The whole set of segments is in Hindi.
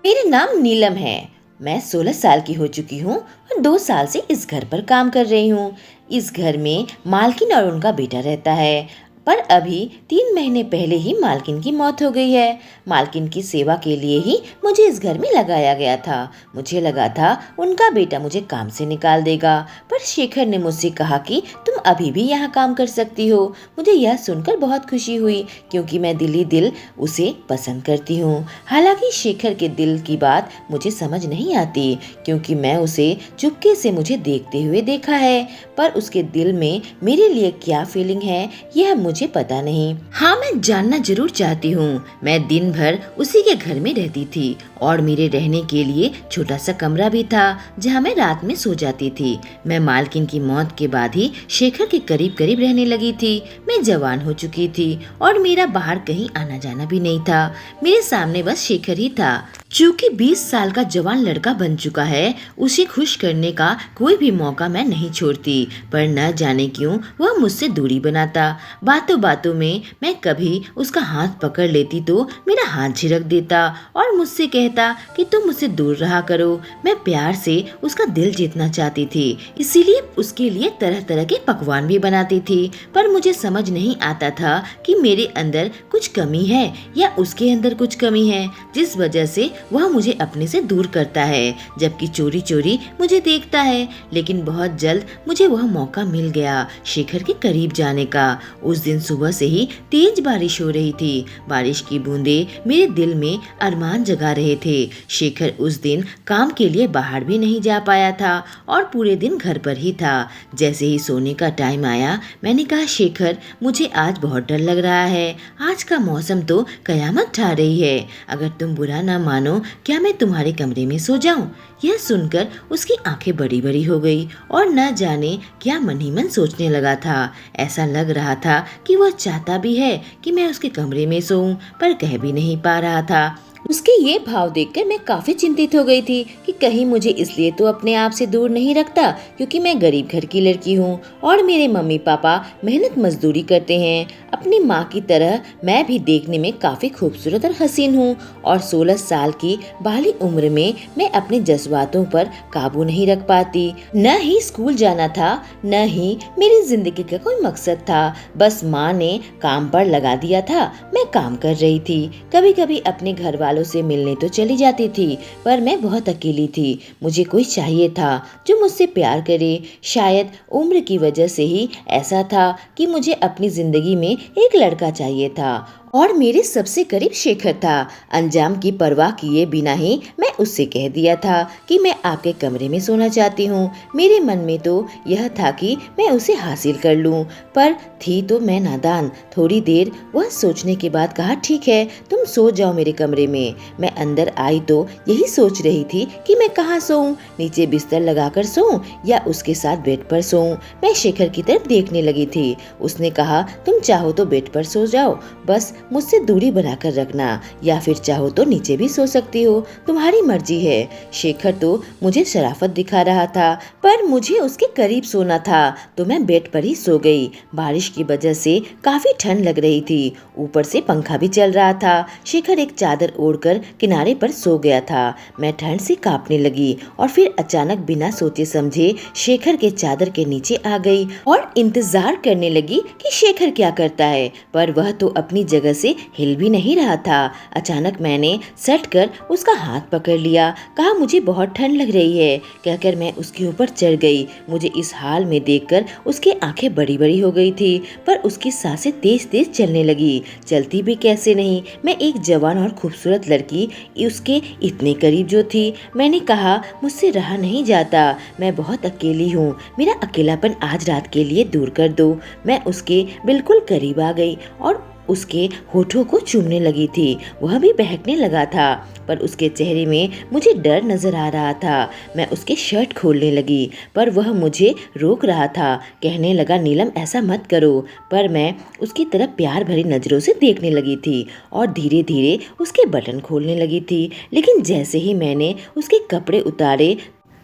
मेरा नाम नीलम है। मैं 16 साल की हो चुकी हूँ और 2 साल से इस घर पर काम कर रही हूँ। इस घर में मालकिन और उनका बेटा रहता है, पर अभी 3 महीने पहले ही मालकिन की मौत हो गई है। मालकिन की सेवा के लिए ही मुझे इस घर में लगाया गया था। मुझे लगा था उनका बेटा मुझे काम से निकाल देगा, पर शेखर ने मुझसे कहा कि तुम अभी भी यहाँ काम कर सकती हो। मुझे यह सुनकर बहुत खुशी हुई, क्योंकि मैं दिली दिल उसे पसंद करती हूँ। हालांकि शेखर के दिल की बात मुझे समझ नहीं आती, क्योंकि मैं उसे चुपके से मुझे देखते हुए देखा है, पर उसके दिल में मेरे लिए क्या फीलिंग है यह मुझे पता नहीं। हाँ, मैं जानना जरूर चाहती हूँ। मैं दिन भर उसी के घर में रहती थी और मेरे रहने के लिए छोटा सा कमरा भी था, जहाँ मैं रात में सो जाती थी। मैं मालकिन की मौत के बाद ही शेखर के करीब करीब रहने लगी थी। मैं जवान हो चुकी थी और मेरा बाहर कहीं आना जाना भी नहीं था। मेरे सामने बस शेखर ही था। चूँकि 20 साल का जवान लड़का बन चुका है, उसे खुश करने का कोई भी मौका मैं नहीं छोड़ती, पर न जाने क्यों वह मुझसे दूरी बनाता। बातों बातों में मैं कभी उसका हाथ पकड़ लेती तो मेरा हाथ झिड़क देता और मुझसे कहता कि तुम मुझसे दूर रहा करो। मैं प्यार से उसका दिल जीतना चाहती थी, इसीलिए उसके लिए तरह तरह के पकवान भी बनाती थी, पर मुझे समझ नहीं आता था कि मेरे अंदर कुछ कमी है या उसके अंदर कुछ कमी है, जिस वजह से वह मुझे अपने से दूर करता है, जबकि चोरी चोरी मुझे देखता है। लेकिन बहुत जल्द मुझे वह मौका मिल गया शेखर के करीब जाने का। उस दिन सुबह से ही तेज बारिश हो रही थी। बारिश की बूंदे मेरे दिल में अरमान जगा रहे थे। शेखर उस दिन काम के लिए बाहर भी नहीं जा पाया था और पूरे दिन घर पर ही था। जैसे ही सोने का टाइम आया, मैंने कहा, शेखर, मुझे आज बहुत डर लग रहा है। आज का मौसम तो कयामत ढा रही है। अगर तुम बुरा ना मानो, क्या मैं तुम्हारे कमरे में सो जाऊं? यह सुनकर उसकी आंखें बड़ी बड़ी हो गई और न जाने क्या मन ही मन सोचने लगा था। ऐसा लग रहा था कि वह चाहता भी है कि मैं उसके कमरे में सोऊं, पर कह भी नहीं पा रहा था। उसके ये भाव देखकर मैं काफी चिंतित हो गई थी कि कहीं मुझे इसलिए तो अपने आप से दूर नहीं रखता क्योंकि मैं गरीब घर की लड़की हूँ और मेरे मम्मी पापा मेहनत मजदूरी करते हैं। अपनी माँ की तरह मैं भी देखने में काफी खूबसूरत और हसीन हूँ और 16 साल की बाली उम्र में मैं अपने जज्बातों पर काबू नहीं रख पाती। न ही स्कूल जाना था, न ही मेरी जिंदगी का कोई मकसद था। बस माँ ने काम पर लगा दिया था, मैं काम कर रही थी। कभी कभी अपने घर वालों से मिलने तो चली जाती थी, पर मैं बहुत अकेली थी। मुझे कोई चाहिए था जो मुझसे प्यार करे। शायद उम्र की वजह से ही ऐसा था कि मुझे अपनी जिंदगी में एक लड़का चाहिए था और मेरे सबसे करीब शेखर था। अंजाम की परवाह किए बिना ही मैं उससे कह दिया था कि मैं आपके कमरे में सोना चाहती हूँ। मेरे मन में तो यह था कि मैं उसे हासिल कर लूँ, पर थी तो मैं नादान। थोड़ी देर वह सोचने के बाद कहा, ठीक है, तुम सो जाओ मेरे कमरे में। मैं अंदर आई तो यही सोच रही थी कि मैं कहाँ सोऊं, नीचे बिस्तर लगाकर सोऊं या उसके साथ बेड पर सोऊं। मैं शेखर की तरफ देखने लगी थी। उसने कहा, तुम चाहो तो बेड पर सो जाओ, बस मुझसे दूरी बनाकर रखना, या फिर चाहो तो नीचे भी सो सकती हो, तुम्हारी मर्जी है। शेखर तो मुझे शराफत दिखा रहा था, पर मुझे उसके करीब सोना था, तो मैं बेड पर ही सो गई। बारिश की वजह से काफी ठंड लग रही थी, ऊपर से पंखा भी चल रहा था। शेखर एक चादर ओढ़कर किनारे पर सो गया था। मैं ठंड से कांपने लगी और फिर अचानक बिना सोचे समझे शेखर के चादर के नीचे आ गई और इंतजार करने लगी कि शेखर क्या करता है, पर वह तो अपनी जगह से हिल भी नहीं रहा था। अचानक मैंने सट कर उसका हाथ पकड़ लिया, कहा, मुझे बहुत ठंड लग रही है, कहकर मैं उसके ऊपर चढ़ गई। मुझे इस हाल में देखकर उसकी आंखें बड़ी बड़ी हो गई थी, पर उसकी सांसें तेज तेज चलने लगी। चलती भी कैसे नहीं, मैं एक जवान और खूबसूरत लड़की उसके इतने करीब जो थी। मैंने कहा, मुझसे रहा नहीं जाता, मैं बहुत अकेली हूँ, मेरा अकेलापन आज रात के लिए दूर कर दो। मैं उसके बिल्कुल करीब आ गई और उसके होठों को चूमने लगी थी। वह भी बहकने लगा था, पर उसके चेहरे में मुझे डर नजर आ रहा था। मैं उसके शर्ट खोलने लगी, पर वह मुझे रोक रहा था। कहने लगा, नीलम, ऐसा मत करो, पर मैं उसकी तरफ प्यार भरी नजरों से देखने लगी थी और धीरे धीरे उसके बटन खोलने लगी थी। लेकिन जैसे ही मैंने उसके कपड़े उतारे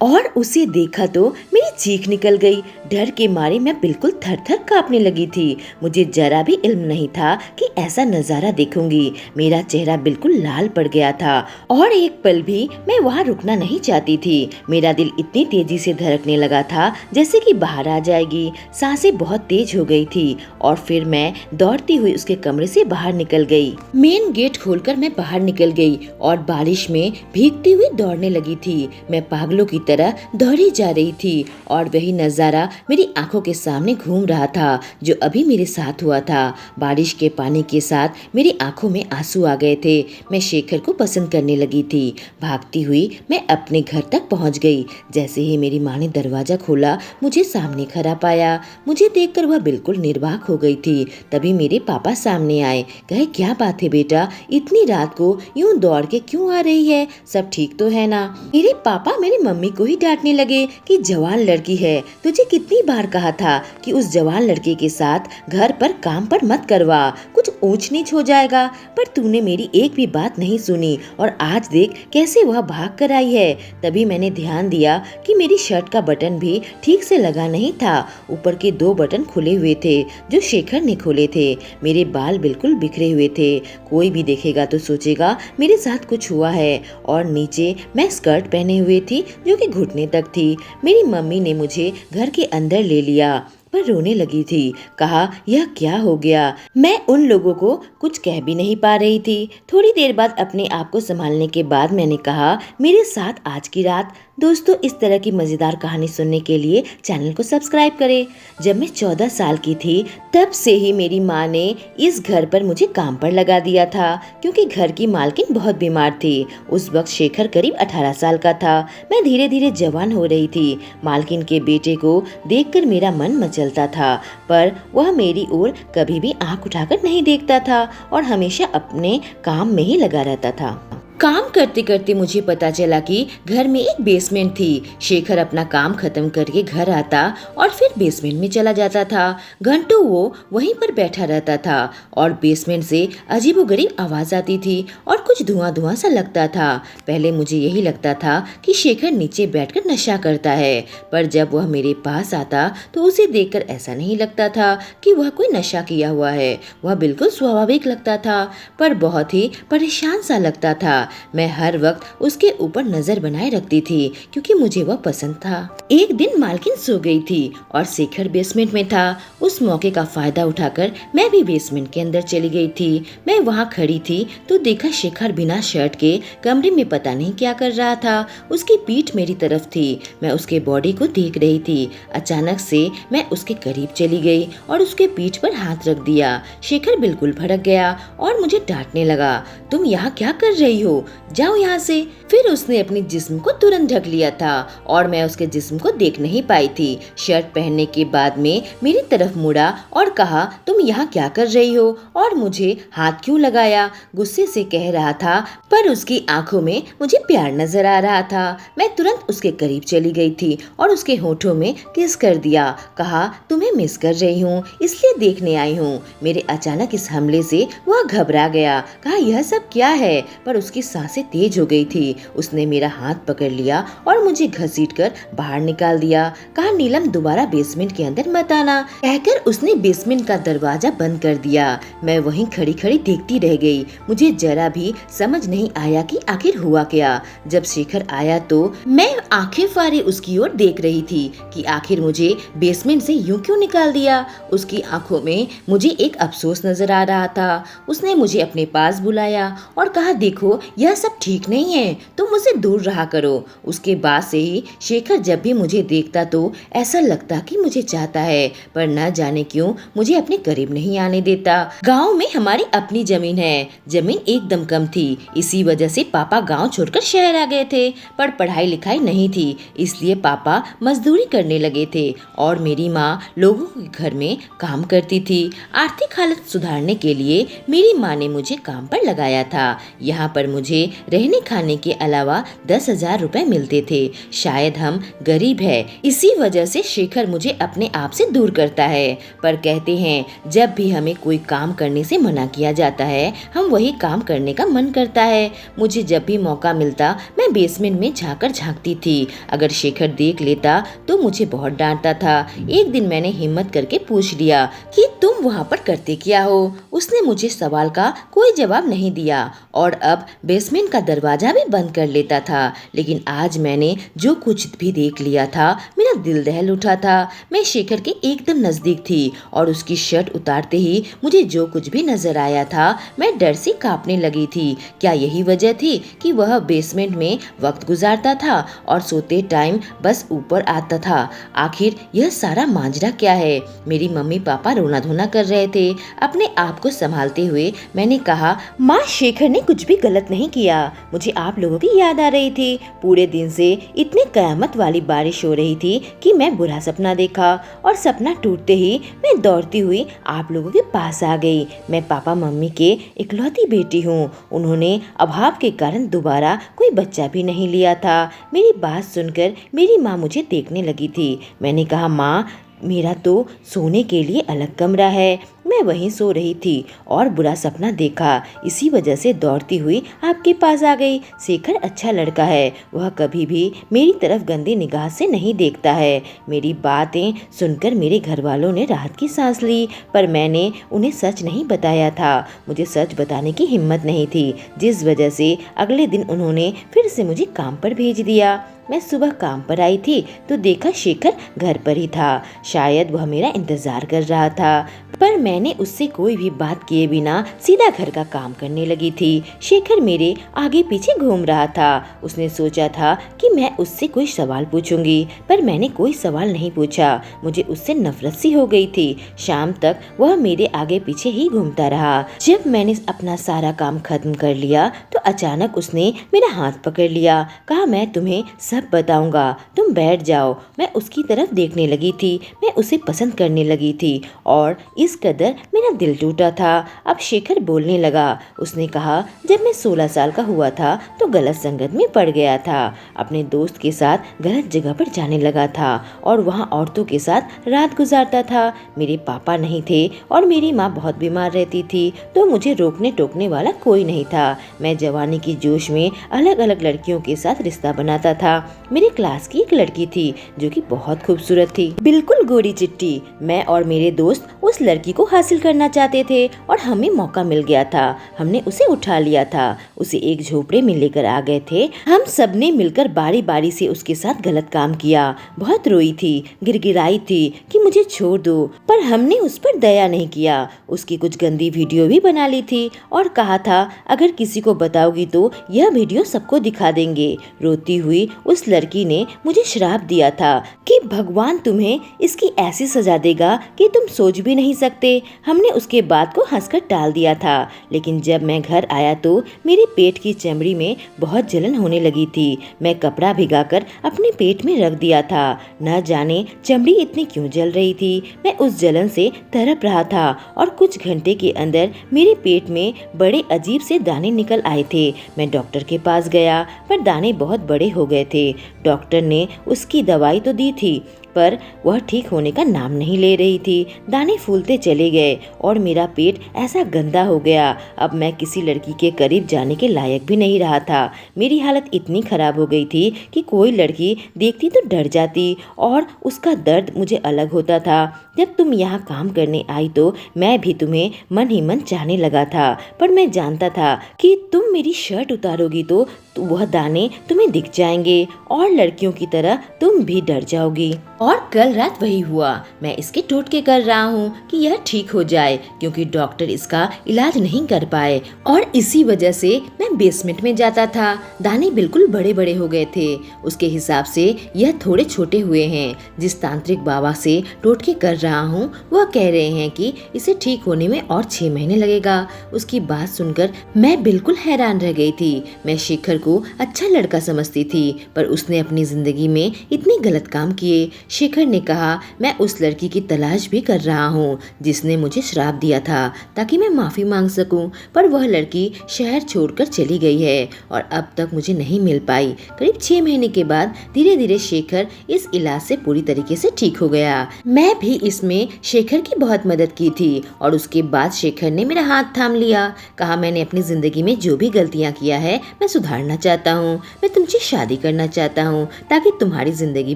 और उसे देखा तो मेरी चीख निकल गई। डर के मारे मैं बिल्कुल थर-थर कांपने लगी थी। मुझे जरा भी इल्म नहीं था कि ऐसा नजारा देखूंगी। मेरा चेहरा बिल्कुल लाल पड़ गया था और एक पल भी मैं वहाँ रुकना नहीं चाहती थी। मेरा दिल इतनी तेजी से धड़कने लगा था जैसे कि बाहर आ जाएगी। सांसें बहुत तेज हो गई थी और फिर मैं दौड़ती हुई उसके कमरे से बाहर निकल गई। मेन गेट खोलकर मैं बाहर निकल गई और बारिश में भीगती हुई दौड़ने लगी थी। मैं पागलों की तरह दौड़ी जा रही थी और वही नजारा मेरी आंखों के सामने घूम रहा था जो अभी मेरे साथ हुआ था। बारिश के पानी के साथ मेरी आंखों में आंसू आ गए थे। मैं शेखर को पसंद करने लगी थी। भागती हुई मैं अपने घर तक पहुंच गई। जैसे ही मेरी माँ ने दरवाजा खोला मुझे सामने खड़ा पाया। मुझे देखकर वह बिल्कुल निर्वाक हो गई थी। तभी मेरे पापा सामने आए। कहे, क्या बात है बेटा, इतनी रात को यूं दौड़ के क्यों आ रही है? सब ठीक तो है ना? मेरे पापा मेरी मम्मी को ही डांटने लगे कि जवान लड़की है, तुझे कितनी बार कहा था कि उस जवान लड़के के साथ घर पर काम पर मत करवा, कुछ ऊंच नीच हो जाएगा। पर तूने मेरी एक भी बात नहीं सुनी और आज देख कैसे वह भाग कर आई है। तभी मैंने ध्यान दिया कि मेरी शर्ट का बटन भी ठीक से लगा नहीं था। ऊपर के 2 बटन खुले हुए थे जो शेखर ने खोले थे। मेरे बाल बिल्कुल बिखरे हुए थे। कोई भी देखेगा तो सोचेगा मेरे साथ कुछ हुआ है। और नीचे मैं स्कर्ट पहने हुए थी जो कि घुटने तक थी। मेरी मम्मी ने मुझे घर के अंदर ले लिया पर रोने लगी थी। कहा, यह क्या हो गया? मैं उन लोगों को कुछ कह भी नहीं पा रही थी। थोड़ी देर बाद अपने आप को संभालने के बाद मैंने कहा, मेरे साथ आज की रात। दोस्तों, इस तरह की मजेदार कहानी सुनने के लिए चैनल को सब्सक्राइब करें। जब मैं 14 साल की थी तब से ही मेरी माँ ने इस घर पर मुझे काम पर लगा दिया था क्योंकि घर की मालकिन बहुत बीमार थी। उस वक्त शेखर करीब 18 साल का था। मैं धीरे धीरे जवान हो रही थी। मालकिन के बेटे को देखकर मेरा मन मचलता था पर वह मेरी ओर कभी भी आंख उठाकर नहीं देखता था और हमेशा अपने काम में ही लगा रहता था। काम करते करते मुझे पता चला कि घर में एक बेसमेंट थी। शेखर अपना काम खत्म करके घर आता और फिर बेसमेंट में चला जाता था। घंटों वो वहीं पर बैठा रहता था और बेसमेंट से अजीबोगरीब आवाज आती थी और कुछ धुआं धुआं सा लगता था। पहले मुझे यही लगता था कि शेखर नीचे बैठकर नशा करता है, पर जब वह मेरे पास आता तो उसे देखकर ऐसा नहीं लगता था कि वह कोई नशा किया हुआ है। वह बिल्कुल स्वाभाविक लगता था पर बहुत ही परेशान सा लगता था। मैं हर वक्त उसके ऊपर नजर बनाए रखती थी क्योंकि मुझे वह पसंद था। एक दिन मालकिन सो गई थी और शेखर बेसमेंट में था। उस मौके का फायदा उठाकर मैं भी बेसमेंट के अंदर चली गई थी। मैं वहाँ खड़ी थी तो देखा शेखर बिना शर्ट के कमरे में पता नहीं क्या कर रहा था। उसकी पीठ मेरी तरफ थी। मैं उसके बॉडी को देख रही थी। अचानक से मैं उसके करीब चली गई और उसके पीठ पर हाथ रख दिया। शेखर बिल्कुल भड़क गया और मुझे डांटने लगा, तुम यहाँ क्या कर रही हो? जाओ यहाँ से। फिर उसने अपने जिस्म को तुरंत ढक लिया था और मैं उसके जिस्म को देख नहीं पाई थी। शर्ट पहनने के बाद में मेरी तरफ मुड़ा और कहा, तुम यहाँ क्या कर रही हो और मुझे हाथ क्यों लगाया? गुस्से से कह रहा था पर उसकी आंखों में मुझे प्यार नजर आ रहा था। मैं तुरंत उसके करीब चली गई थी और उसके होठों में किस कर दिया। कहा, तुम्हें मिस कर रही हूँ इसलिए देखने आई हूँ। मेरे अचानक इस हमले से वह घबरा गया। कहा, यह सब क्या है? पर उसकी सांसें तेज हो गई थी। उसने मेरा हाथ पकड़ लिया और मुझे घसीटकर बाहर निकाल दिया। कहा, नीलम दोबारा बेसमेंट के अंदर मत आना। कहकर उसने बेसमेंट का दरवाजा बंद कर दिया। मैं वहीं खड़ी खड़ी देखती रह गई। मुझे जरा भी समझ नहीं आया कि आखिर हुआ क्या। जब शेखर आया तो मैं आंखें फाड़े उसकी ओर देख रही थी कि आखिर मुझे बेसमेंट से यूं क्यों निकाल दिया। उसकी आंखों में मुझे एक अफसोस नजर आ रहा था। उसने मुझे अपने पास बुलाया और कहा, देखो यह सब ठीक नहीं है, तुम मुझसे दूर रहा करो। उसके बाद से ही शेखर जब भी मुझे देखता तो ऐसा लगता कि मुझे चाहता है, पर न जाने क्यों मुझे अपने करीब नहीं आने देता। गांव में हमारी अपनी जमीन है। जमीन एकदम कम थी, इसी वजह से पापा गांव छोड़कर शहर आ गए थे। पर पढ़ाई लिखाई नहीं थी, इसलिए पापा मजदूरी करने लगे थे और मेरी माँ लोगों के घर में काम करती थी। आर्थिक हालत सुधारने के लिए मेरी माँ ने मुझे काम पर लगाया था। यहाँ पर मुझे रहने खाने के अलावा 10,000 रुपए मिलते थे। शायद हम गरीब है, इसी वजह से शेखर मुझे अपने आप से दूर करता है। पर कहते हैं जब भी हमें कोई काम करने से मना किया जाता है, हम वही काम करने का मन करता है। मुझे जब भी मौका मिलता मैं बेसमेंट में झांकर झांकती थी। अगर शेखर देख लेता तो मुझे बहुत डांटता था। एक दिन मैंने हिम्मत करके पूछ लिया कि तुम वहाँ पर करते क्या हो। उसने मुझे सवाल का कोई जवाब नहीं दिया और अब बेसमेंट का दरवाजा भी बंद कर लेता था। लेकिन आज मैंने जो कुछ भी देख लिया था, मेरा दिल दहल उठा था। मैं शेखर के एकदम नजदीक थी और उसकी शर्ट उतारते ही मुझे जो कुछ भी नजर आया था, मैं डर से कांपने लगी थी। क्या यही वजह थी कि वह बेसमेंट में वक्त गुजारता था और सोते टाइम बस ऊपर आता था? आखिर यह सारा माजरा क्या है? मेरी मम्मी पापा रोना धोना कर रहे थे। अपने आप को संभालते हुए मैंने कहा, माँ, शेखर ने कुछ भी गलत नहीं किया। मुझे आप लोगों की याद आ रही थी। पूरे दिन से इतनी कयामत वाली बारिश हो रही थी कि मैं बुरा सपना देखा और सपना टूटते ही मैं दौड़ती हुई आप लोगों के पास आ गई। मैं पापा मम्मी के इकलौती बेटी हूँ। उन्होंने अभाव के कारण दोबारा कोई बच्चा भी नहीं लिया था। मेरी बात सुनकर मेरी माँ मुझे देखने लगी थी। मैंने कहा, माँ, मेरा तो सोने के लिए अलग कमरा है। मैं वहीं सो रही थी और बुरा सपना देखा, इसी वजह से दौड़ती हुई आपके पास आ गई। शेखर अच्छा लड़का है, वह कभी भी मेरी तरफ गंदी निगाह से नहीं देखता है। मेरी बातें सुनकर मेरे घर वालों ने राहत की सांस ली, पर मैंने उन्हें सच नहीं बताया था। मुझे सच बताने की हिम्मत नहीं थी, जिस वजह से अगले दिन उन्होंने फिर से मुझे काम पर भेज दिया। मैं सुबह काम पर आई थी तो देखा शेखर घर पर ही था। शायद वह मेरा इंतजार कर रहा था, पर मैंने उससे कोई भी बात किए बिना सीधा घर का काम करने लगी थी। शेखर मेरे आगे पीछे घूम रहा था। उसने सोचा था कि मैं उससे कोई सवाल पूछूंगी, पर मैंने कोई सवाल नहीं पूछा। मुझे उससे नफरत सी हो गई थी। शाम तक वह मेरे आगे पीछे ही घूमता रहा। जब मैंने अपना सारा काम खत्म कर लिया तो अचानक उसने मेरा हाथ पकड़ लिया। कहा, मैं तुम्हें सब बताऊंगा, तुम बैठ जाओ। मैं उसकी तरफ देखने लगी थी। मैं उसे पसंद करने लगी थी और इस कदर मेरा दिल टूटा था। अब शेखर बोलने लगा। उसने कहा, जब मैं 16 साल का हुआ था तो गलत संगत में पड़ गया था। अपने दोस्त के साथ गलत जगह पर जाने लगा था और वहाँ औरतों के साथ रात गुजारता था। मेरे पापा नहीं थे और मेरी माँ बहुत बीमार रहती थी, तो मुझे रोकने टोकने वाला कोई नहीं था। मैं जवानी की जोश में अलग अलग लड़कियों के साथ रिश्ता बनाता था। मेरे क्लास की एक लड़की थी जो कि बहुत खूबसूरत थी, बिल्कुल गोरी चिट्टी। मैं और मेरे दोस्त उस लड़की को हासिल करना चाहते थे और हमें मौका मिल गया था। हमने उसे उठा लिया था, उसे एक झोपड़े में लेकर आ गए थे। हम सबने मिलकर बारी बारी से उसके साथ गलत काम किया। बहुत रोई थी, गिड़गिड़ाई थी कि मुझे छोड़ दो, पर हमने उस पर दया नहीं किया। उसकी कुछ गंदी वीडियो भी बना ली थी और कहा था, अगर किसी को बताओगी तो यह वीडियो सबको दिखा देंगे। रोती हुई उस लड़की ने मुझे श्राप दिया था कि भगवान तुम्हें इसकी ऐसी सजा देगा कि तुम सोच भी नहीं सकते। हमने उसके बात को हंसकर टाल दिया था, लेकिन जब मैं घर आया तो मेरे पेट की चमड़ी में बहुत जलन होने लगी थी। मैं कपड़ा भिगाकर अपने पेट में रख दिया था। न जाने चमड़ी इतनी क्यों जल रही थी। मैं उस जलन से तड़प रहा था और कुछ घंटे के अंदर मेरे पेट में बड़े अजीब से दाने निकल आए थे। मैं डॉक्टर के पास गया, पर दाने बहुत बड़े हो गए थे। डॉक्टर ने उसकी दवाई तो दी थी, पर वह ठीक होने का नाम नहीं ले रही थी। दाने फूलते चले गए और मेरा पेट ऐसा गंदा हो गया। अब मैं किसी लड़की के करीब जाने के लायक भी नहीं रहा था। मेरी हालत इतनी खराब हो गई थी कि कोई लड़की देखती तो डर जाती और उसका दर्द मुझे अलग होता था। जब तुम यहाँ काम करने आई तो मैं भी तुम्हें मन ही मन चाहने लगा था, पर मैं जानता था कि तुम मेरी शर्ट उतारोगी तो वह दाने तुम्हें दिख जाएंगे और लड़कियों की तरह तुम भी डर जाओगी। और कल रात वही हुआ। मैं इसके टोटके कर रहा हूँ कि यह ठीक हो जाए, क्योंकि डॉक्टर इसका इलाज नहीं कर पाए और इसी वजह से मैं बेसमेंट में जाता था। दाने बिल्कुल बड़े बड़े हो गए थे। उसके हिसाब से यह थोड़े छोटे हुए हैं। जिस तांत्रिक बाबा से टोटके कर रहा हूँ वह कह रहे हैं कि इसे ठीक होने में और 6 महीने लगेगा। उसकी बात सुनकर मैं बिल्कुल हैरान रह गई थी। मैं शेखर को अच्छा लड़का समझती थी, पर उसने अपनी जिंदगी में इतने गलत काम किए। शेखर ने कहा, मैं उस लड़की की तलाश भी कर रहा हूँ जिसने मुझे श्राप दिया था ताकि मैं माफ़ी मांग सकूं, पर वह लड़की शहर छोड़कर चली गई है और अब तक मुझे नहीं मिल पाई। करीब 6 महीने के बाद धीरे धीरे शेखर इस इलाज से पूरी तरीके से ठीक हो गया। मैं भी इसमें शेखर की बहुत मदद की थी और उसके बाद शेखर ने मेरा हाथ थाम लिया। कहा, मैंने अपनी जिंदगी में जो भी गलतियाँ किया है मैं सुधारना चाहता हूँ। मैं तुमसे शादी करना चाहता हूँ ताकि तुम्हारी जिंदगी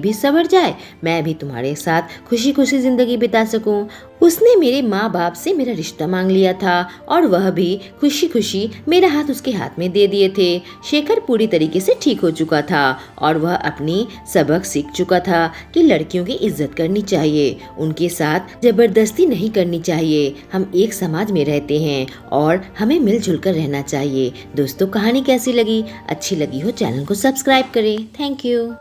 भी संवर जाए, मैं भी तुम्हारे साथ खुशी खुशी जिंदगी बिता सकूं। उसने मेरे माँ बाप से मेरा रिश्ता मांग लिया था और वह भी खुशी खुशी मेरा हाथ उसके हाथ में दे दिए थे। शेखर पूरी तरीके से ठीक हो चुका था और वह अपनी सबक सीख चुका था कि लड़कियों की इज्जत करनी चाहिए, उनके साथ जबरदस्ती नहीं करनी चाहिए। हम एक समाज में रहते हैं और हमें मिलजुल कर रहना चाहिए। दोस्तों, कहानी कैसी लगी? अच्छी लगी हो चैनल को सब्सक्राइब करें। Thank you.